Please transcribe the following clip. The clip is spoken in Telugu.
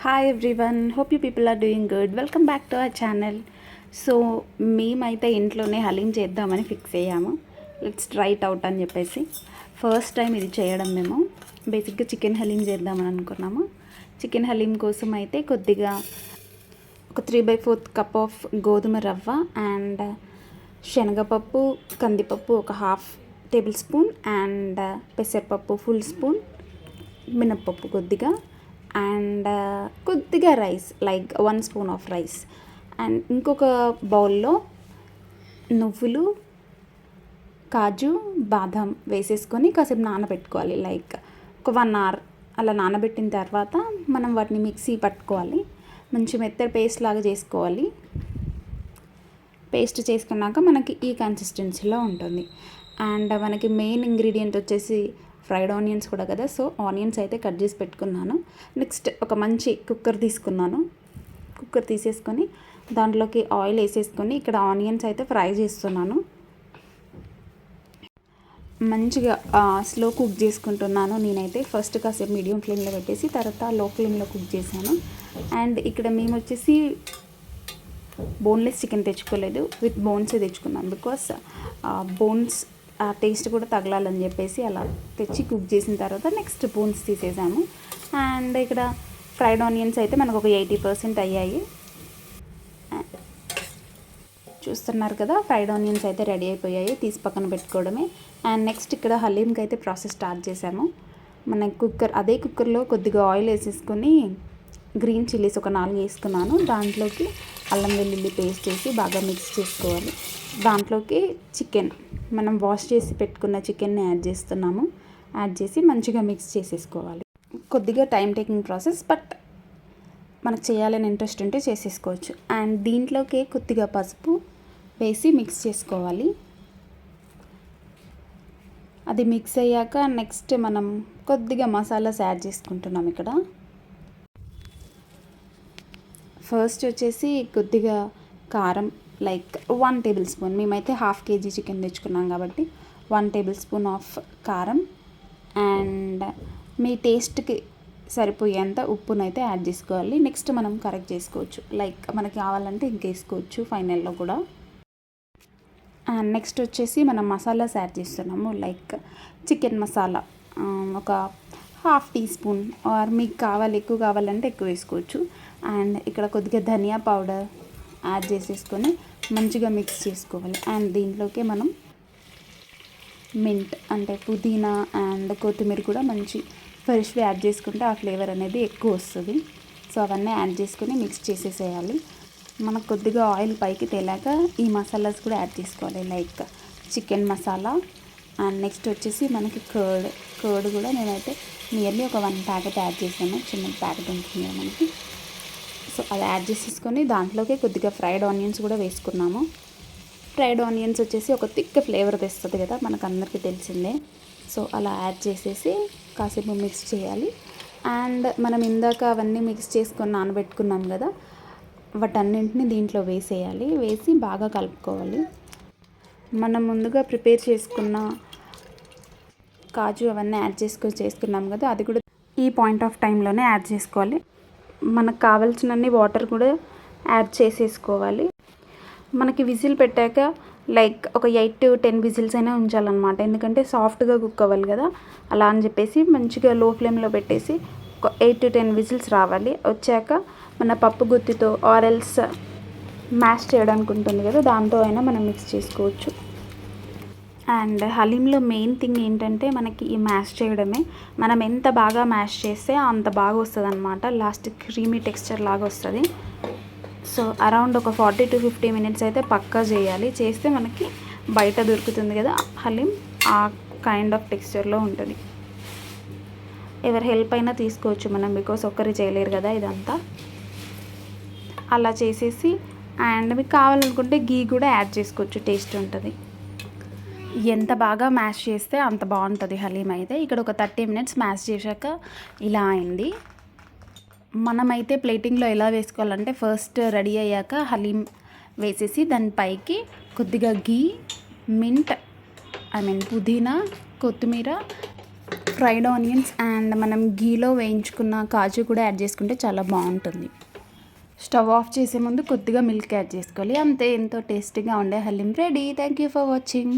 Hi everyone, hope you people are doing good. Welcome back to our channel. So మేమైతే ఇంట్లోనే హలీం చేద్దామని ఫిక్స్ అయ్యాము. లెట్స్ ట్రై ఇట్ అవుట్ అని చెప్పేసి ఫస్ట్ టైం ఇది చేయడం. మేము బేసిక్గా చికెన్ హలీం చేద్దామని అనుకున్నాము. చికెన్ హలీం కోసం అయితే కొద్దిగా ఒక 3/4 కప్ ఆఫ్ గోధుమ రవ్వ అండ్ శనగపప్పు, కందిపప్పు ఒక 1/2 టేబుల్ స్పూన్ అండ్ పెసరపప్పు ఫుల్ స్పూన్, మినప్పప్పు కొద్దిగా అండ్ కొద్దిగా rice like 1 spoon of rice and ఇంకొక బౌల్లో నువ్వులు, కాజు, బాదం వేసేసుకొని కాసేపు నానబెట్టుకోవాలి. లైక్ ఒక 1 అవర్ అలా నానబెట్టిన తర్వాత మనం వాటిని మిక్సీ పట్టుకోవాలి. మంచి మెత్తటి పేస్ట్ లాగా చేసుకోవాలి. పేస్ట్ చేసుకున్నాక మనకి ఈ కన్సిస్టెన్సీలో ఉంటుంది. అండ్ మనకి మెయిన్ ఇంగ్రీడియంట్ వచ్చేసి ఫ్రైడ్ ఆనియన్స్ కూడా కదా. సో ఆనియన్స్ అయితే కట్ చేసి పెట్టుకున్నాను. నెక్స్ట్ ఒక మంచి కుక్కర్ తీసుకున్నాను. కుక్కర్ తీసేసుకొని దాంట్లోకి ఆయిల్ వేసేసుకొని ఇక్కడ ఆనియన్స్ అయితే ఫ్రై చేస్తున్నాను. మంచిగా స్లో కుక్ చేసుకుంటున్నాను నేనైతే. ఫస్ట్ కాసేపు మీడియం ఫ్లేమ్లో పెట్టేసి తర్వాత లో ఫ్లేమ్లో కుక్ చేశాను. అండ్ ఇక్కడ మేము వచ్చేసి బోన్లెస్ చికెన్ తెచ్చుకోలేదు, విత్ బోన్సే తెచ్చుకున్నాం. బికాస్ బోన్స్ ఆ టేస్ట్ కూడా తగలాలని చెప్పేసి అలా తెచ్చి కుక్ చేసిన తర్వాత నెక్స్ట్ బోన్స్ తీసేసాము. అండ్ ఇక్కడ ఫ్రైడ్ ఆనియన్స్ అయితే మనకు ఒక 80% అయ్యాయి. చూస్తున్నారు కదా, ఫ్రైడ్ ఆనియన్స్ అయితే రెడీ అయిపోయాయి. తీసి పక్కన పెట్టుకోవడమే. అండ్ నెక్స్ట్ ఇక్కడ హలీంకి అయితే ప్రాసెస్ స్టార్ట్ చేసాము. మన అదే కుక్కర్లో కొద్దిగా ఆయిల్ వేసేసుకొని గ్రీన్ చిల్లీస్ ఒక 4 వేసుకున్నాను. దాంట్లోకి అల్లం వెల్లుల్లి పేస్ట్ వేసి బాగా మిక్స్ చేసుకోవాలి. దాంట్లోకి చికెన్, మనం వాష్ చేసి పెట్టుకున్న చికెన్ని యాడ్ చేస్తున్నాము. యాడ్ చేసి మంచిగా మిక్స్ చేసేసుకోవాలి. కొద్దిగా టైం టేకింగ్ ప్రాసెస్, బట్ మనకు చేయాలని ఇంట్రెస్ట్ ఉంటే చేసేసుకోవచ్చు. అండ్ దీంట్లోకి కొద్దిగా పసుపు వేసి మిక్స్ చేసుకోవాలి. అది మిక్స్ అయ్యాక నెక్స్ట్ మనం కొద్దిగా మసాలాస్ యాడ్ చేసుకుంటున్నాం. ఇక్కడ ఫస్ట్ వచ్చేసి కొద్దిగా కారం లైక్ 1 టేబుల్ స్పూన్, మేమైతే 1/2 kg చికెన్ తెచ్చుకున్నాం కాబట్టి 1 టేబుల్ స్పూన్ ఆఫ్ కారం అండ్ మీ టేస్ట్కి సరిపోయేంత ఉప్పునైతే యాడ్ చేసుకోవాలి. నెక్స్ట్ మనం కరెక్ట్ చేసుకోవచ్చు, లైక్ మనకి కావాలంటే ఇంకేసుకోవచ్చు ఫైనల్లో కూడా. అండ్ నెక్స్ట్ వచ్చేసి మనం మసాలాస్ యాడ్ చేస్తున్నాము. లైక్ చికెన్ మసాలా ఒక 1/2 టీ స్పూన్, ఆర్ మీకు ఎక్కువ కావాలంటే ఎక్కువ వేసుకోవచ్చు. అండ్ ఇక్కడ కొద్దిగా ధనియా పౌడర్ యాడ్ చేసేసుకొని మంచిగా మిక్స్ చేసుకోవాలి. అండ్ దీంట్లోకి మనం మింట్ అంటే పుదీనా అండ్ కొత్తిమీర కూడా మంచి ఫ్రెష్వి యాడ్ చేసుకుంటే ఆ ఫ్లేవర్ అనేది ఎక్కువ వస్తుంది. సో అవన్నీ యాడ్ చేసుకొని మిక్స్ చేసేసేయాలి. మనకు కొద్దిగా ఆయిల్ పైకి తేలాక ఈ మసాలాస్ కూడా యాడ్ చేసుకోవాలి. Like chicken masala and next వచ్చేసి మనకి కర్డ్ కూడా నేనైతే నియర్లీ ఒక 1 ప్యాకెట్ యాడ్ చేశాను. చిన్న ప్యాకెట్ ఉంటుంది మనకి. సో అది యాడ్ చేసేసుకొని దాంట్లోకి కొద్దిగా ఫ్రైడ్ ఆనియన్స్ కూడా వేసుకున్నాము. ఫ్రైడ్ ఆనియన్స్ వచ్చేసి ఒక థిక్ ఫ్లేవర్ తెస్తుంది కదా, మనకు అందరికీ తెలిసిందే. సో అలా యాడ్ చేసేసి కాసేపు మిక్స్ చేయాలి. అండ్ మనం ఇందాక అవన్నీ మిక్స్ చేసుకొని నానబెట్టుకున్నాం కదా, వాటన్నింటినీ దీంట్లో వేసేయాలి. వేసి బాగా కలుపుకోవాలి. మనం ముందుగా ప్రిపేర్ చేసుకున్న కాజు అవన్నీ యాడ్ చేసుకున్నాం కదా, అది కూడా ఈ పాయింట్ ఆఫ్ టైంలోనే యాడ్ చేసుకోవాలి. మనకు కావాల్సినన్ని వాటర్ కూడా యాడ్ చేసేసుకోవాలి. మనకి విజిల్ పెట్టాక లైక్ ఒక 8 to 10 విజిల్స్ అయినా ఉంచాలన్నమాట. ఎందుకంటే సాఫ్ట్గా కుక్ అవ్వాలి కదా, అలా అని చెప్పేసి మంచిగా లో ఫ్లేమ్లో పెట్టేసి ఒక 8 to 10 విజిల్స్ రావాలి. వచ్చాక మన పప్పు గుత్తితో ఆరెల్స్ మ్యాష్ చేయడానికి ఉంటుంది కదా, దాంతో అయినా మనం మిక్స్ చేసుకోవచ్చు. అండ్ హలీంలో మెయిన్ థింగ్ ఏంటంటే మనకి ఈ మ్యాష్ చేయడమే. మనం ఎంత బాగా మ్యాష్ చేస్తే అంత బాగా వస్తుంది అనమాట. లాస్ట్ క్రీమీ టెక్స్చర్ లాగా వస్తుంది. సో అరౌండ్ ఒక 40 to 50 మినిట్స్ అయితే పక్కా చేయాలి. చేస్తే మనకి బయట దొరుకుతుంది కదా హలీం, ఆ కైండ్ ఆఫ్ టెక్స్చర్లో ఉంటుంది. ఎవరి హెల్ప్ అయినా తీసుకోవచ్చు మనం, బికాస్ ఒక్కరి చేయలేరు కదా ఇదంతా. అలా చేసేసి అండ్ మీకు కావాలనుకుంటే గీ కూడా యాడ్ చేసుకోవచ్చు, టేస్ట్ ఉంటుంది. ఎంత బాగా మ్యాష్ చేస్తే అంత బాగుంటుంది హలీం అయితే. ఇక్కడ ఒక 30 మినిట్స్ మ్యాష్ చేశాక ఇలా అయింది. మనమైతే ప్లేటింగ్లో ఎలా వేసుకోవాలంటే ఫస్ట్ రెడీ అయ్యాక హలీం వేసేసి దానిపైకి కొద్దిగా గీ, మింట్ పుదీనా, కొత్తిమీర ఫ్రైడ్ ఆనియన్స్ అండ్ మనం ఘీలో వేయించుకున్న కాజు కూడా యాడ్ చేసుకుంటే చాలా బాగుంటుంది. స్టవ్ ఆఫ్ చేసే ముందు కొద్దిగా మిల్క్ యాడ్ చేసుకోవాలి. అంతే, ఎంతో టేస్టీగా ఉండే haleem ready. Thank you for watching.